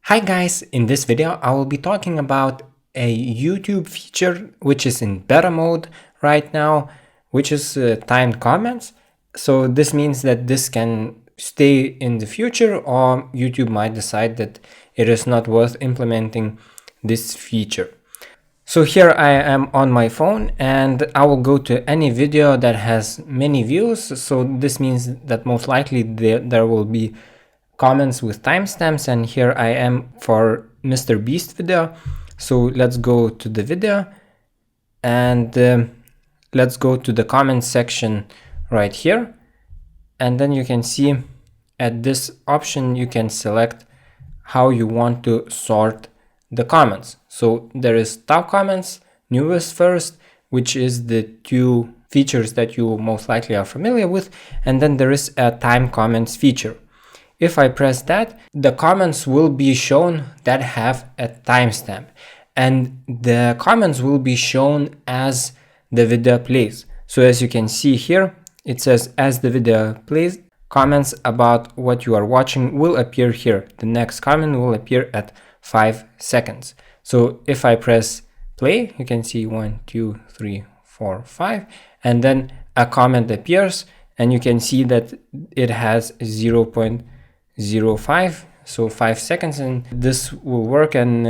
Hi guys, in this video I will be talking about a YouTube feature which is in beta mode right now, which is timed comments. So this means that this can stay in the future, or YouTube might decide that it is not worth implementing this feature. So here I am on my phone and I will go to any video that has many views. So this means that most likely there will be comments with timestamps, and here I am for Mr. Beast video. So let's go to the video and let's go to the comments section right here, and then you can see at this option you can select how you want to sort the comments. So there is top comments, newest first, which is the two features that you most likely are familiar with, and then there is a time comments feature. If I press that, the comments will be shown that have a timestamp, and the comments will be shown as the video plays. So as you can see here, it says as the video plays, comments about what you are watching will appear here. The next comment will appear at 5 seconds. So if I press play, you can see 1, 2, 3, 4, 5, and then a comment appears, and you can see that it has 0.05, so 5 seconds, and this will work, and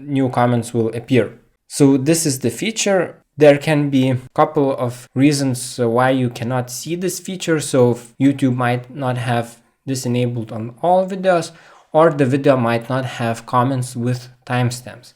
new comments will appear. So this is the feature. There can be a couple of reasons why you cannot see this feature. So YouTube might not have this enabled on all videos, or the video might not have comments with timestamps.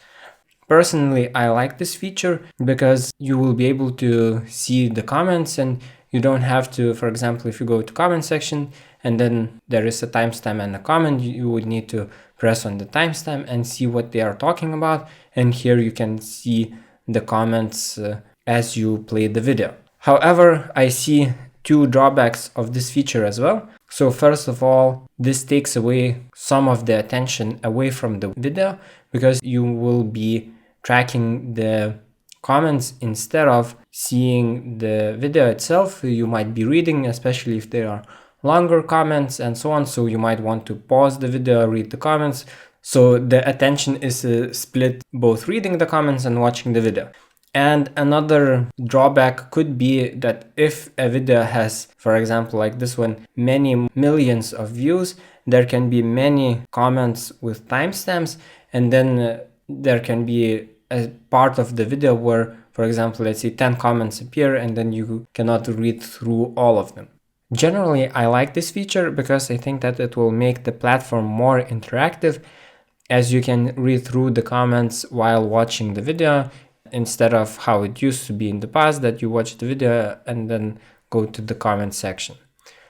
Personally, I like this feature because you will be able to see the comments, and you don't have to, for example, if you go to comment section and then there is a timestamp and a comment, you would need to press on the timestamp and see what they are talking about. And here you can see the comments as you play the video. However, I see two drawbacks of this feature as well. So first of all, this takes away some of the attention away from the video, because you will be tracking the comments instead of seeing the video itself. You might be reading, especially if there are longer comments and so on. So you might want to pause the video, read the comments. So the attention is split both reading the comments and watching the video. And another drawback could be that if a video has, for example, like this one, many millions of views, there can be many comments with timestamps, and then there can be a part of the video where, for example, let's say 10 comments appear, and then you cannot read through all of them. Generally, I like this feature because I think that it will make the platform more interactive, as you can read through the comments while watching the video, instead of how it used to be in the past, that you watch the video and then go to the comment section.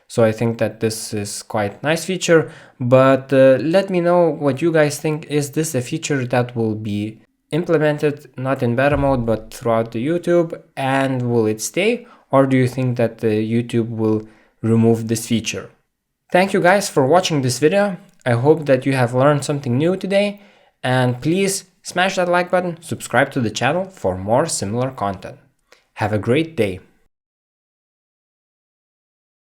So I think that this is quite nice feature, but let me know what you guys think. Is this a feature that will be implemented not in beta mode but throughout the YouTube, and will it stay, or do you think that YouTube will remove this feature? Thank you guys for watching this video. I hope that you have learned something new today, and please smash that like button, subscribe to the channel for more similar content. Have a great day.